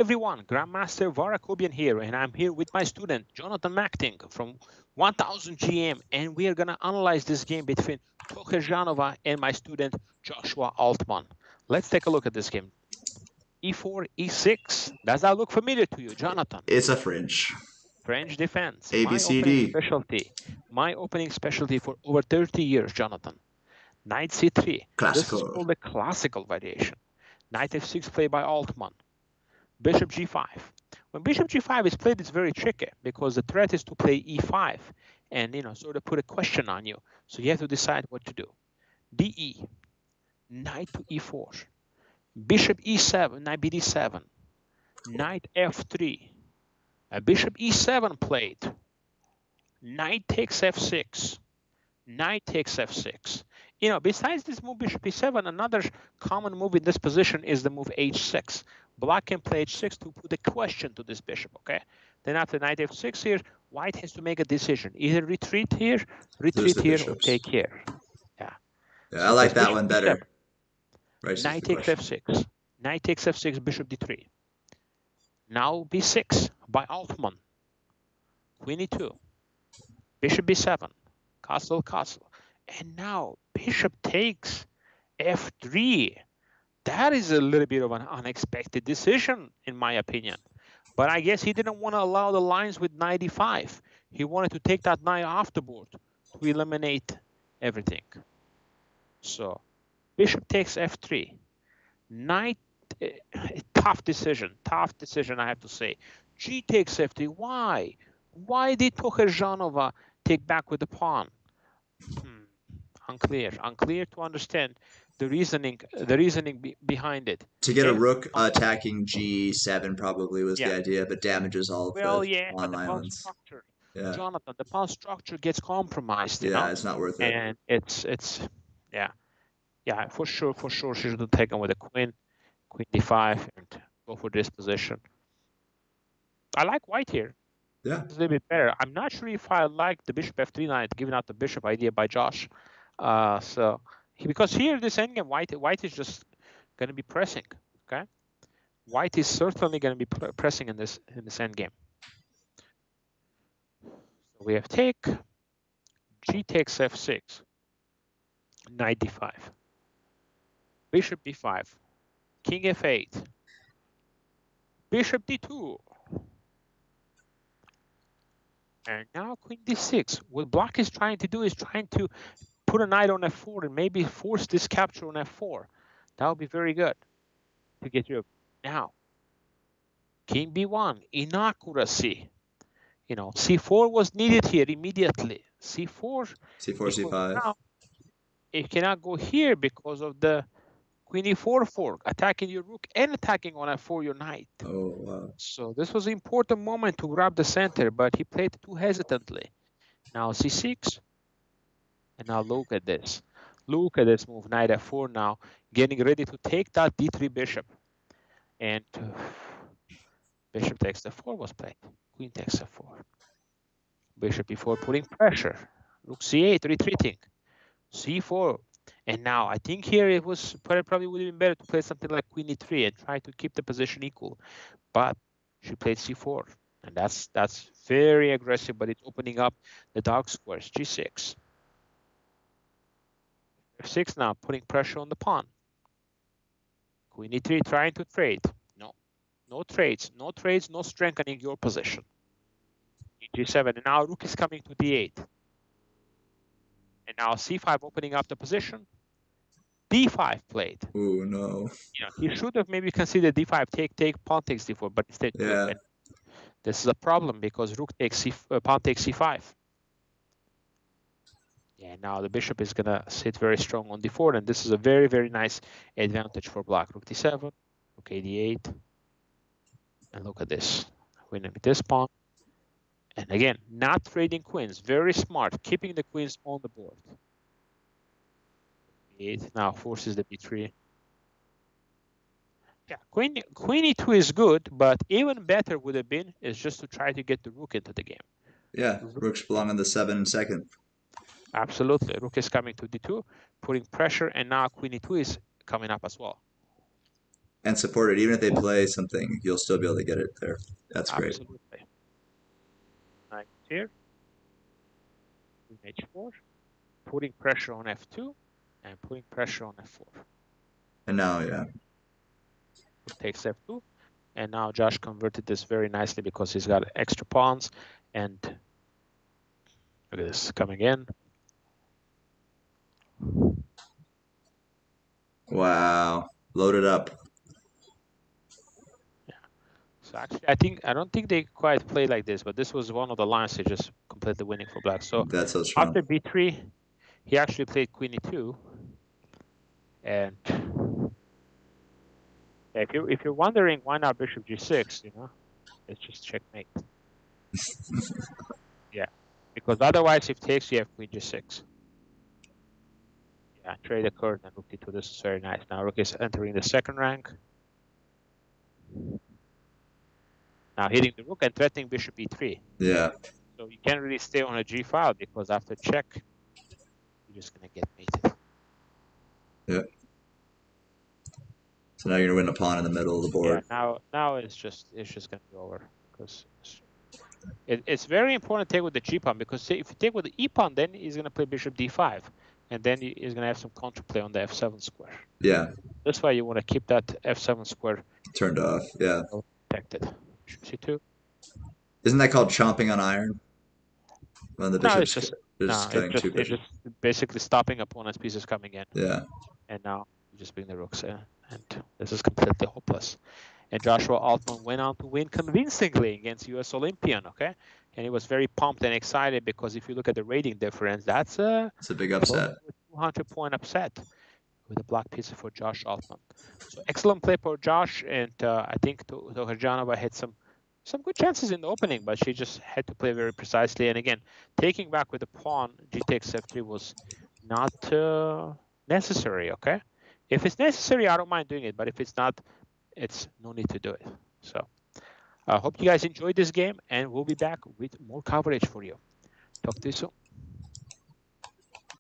everyone, Grandmaster VAR AKOBIAN here, and I'm here with my student, Jonathan Makting from 1000 GM, and we are going to analyze this game between TOKHIRJONOVA and my student, Joshua Altman. Let's take a look at this game. E4, E6. Does that look familiar to you, Jonathan? It's a French. French defense. A, B, C, D. My opening specialty for over 30 years, Jonathan. Knight C3. Classical. This is called the classical variation. Knight F6 played by Altman. Bishop G5. When Bishop G5 is played, it's very tricky because the threat is to play E5 and, sort of put a question on you. So you have to decide what to do. DE, Knight to E4. Bishop E7, Knight BD7. Knight F3. Bishop E7 played. Knight takes F6. Knight takes F6. Besides this move Bishop E7, another common move in this position is the move H6. Black can play H6 to put a question to this bishop, okay? Then after Knight F6 here, White has to make a decision. Either retreat here, or take here. Yeah, I like that one better. Right, Knight takes F6. Knight takes F6, Bishop D3. Now B6 by Altman. Queen E2. Bishop B7. Castle, castle. And now Bishop takes F3. That is a little bit of an unexpected decision, in my opinion. But I guess he didn't want to allow the lines with Knight E5. He wanted to take that knight off the board to eliminate everything. So Bishop takes F3. Knight, tough decision, I have to say. G takes F3. Why? Why did TOKHIRJONOVA take back with the pawn? Unclear to understand the reasoning behind it. To get a rook attacking G7 probably was the idea, but damages all of the pawn lines. Yeah. Jonathan, the pawn structure gets compromised. It's not worth it. And it's for sure she should have taken with a queen D5 and go for this position. I like White here. Yeah, it's a little bit better. I'm not sure if I like the Bishop F3 knight, giving out the bishop idea by Josh. Because here this endgame, White is just going to be pressing. Okay, White is certainly going to be pressing in this endgame. So we have take, G takes F6, Knight D5, Bishop B5, King F8, Bishop D2. And now Queen D6. What Black is trying to do is trying to put a knight on F4 and maybe force this capture on F4. That would be very good to get rid of. Now, King B1, inaccuracy. C4 was needed here immediately. C4, C5. Now, it cannot go here because of the Queen E4 fork, attacking your rook and attacking on F4 your knight. Oh, wow. So this was an important moment to grab the center, but he played too hesitantly. Now C6. And now look at this. Look at this move, Knight F4 now, getting ready to take that D3 bishop. And Bishop takes F4 was played. Queen takes F4. Bishop E4 putting pressure. Rook C8 retreating. C4. And now I think here it was probably would have been better to play something like Queen E3 and try to keep the position equal. But she played C4. And that's very aggressive, but it's opening up the dark squares. G6. F6 now, putting pressure on the pawn. Queen E3 trying to trade. No trades, no strengthening your position. G7, and now rook is coming to D8. And now C5 opening up the position. D5 played. Oh, no. He should have maybe considered D5, take, pawn takes D4, but instead, this is a problem because rook takes pawn takes C5. Yeah, now the bishop is going to sit very strong on D4, and this is a very, very nice advantage for Black. Rook D7, rook A8, and look at this. Winning with this pawn. And again, not trading queens. Very smart, keeping the queens on the board. E8 now forces the B3. Yeah, Queen E2 is good, but even better would have been is just to try to get the rook into the game. Yeah, rooks belong on the 7-second. Absolutely. Rook is coming to D2, putting pressure, and now Queen E2 is coming up as well. And support it. Even if they play something, you'll still be able to get it there. That's great. Absolutely. Knight here. H4. Putting pressure on F2 and putting pressure on F4. And now, yeah. Takes F2. And now Josh converted this very nicely because he's got extra pawns. And look at this coming in. Wow. Loaded up. Yeah. So actually, I don't think they quite played like this, but this was one of the lines they just completely winning for black. So that's so strong. After B3, he actually played Queen E2. And if you're wondering why not Bishop G6, you know, it's just checkmate. Yeah, because otherwise, if takes, you have Queen G6. Yeah, trade the card and Rook D2. This is very nice. Now Rook is entering the second rank. Now hitting the Rook and threatening Bishop E3. Yeah. So you can't really stay on a G file because after check, you're just gonna get mated. Yeah. So now you're gonna win a pawn in the middle of the board. Yeah. Now it's just gonna be over because it's very important to take with the G pawn because if you take with the E pawn, then he's gonna play Bishop D5, and then he's gonna have some counterplay on the F7 square. Yeah. That's why you want to keep that F7 square turned off. Yeah. Protected. C2. Isn't that called chomping on iron? When the bishop's it's just basically stopping opponent's pieces coming in. Yeah. And now you just bring the rooks in, and this is completely hopeless. And Joshua Altman went on to win convincingly against US Olympian, okay? And he was very pumped and excited because if you look at the rating difference, that's a big upset. 200-point upset with a black piece for Josh Altman. So excellent play for Josh, and I think Tokhirjonova had some good chances in the opening, but she just had to play very precisely. And again, taking back with the pawn, G takes F3 was not necessary, okay? If it's necessary, I don't mind doing it, but if it's not, it's no need to do it. So I hope you guys enjoyed this game, and we'll be back with more coverage for you. Talk to you soon.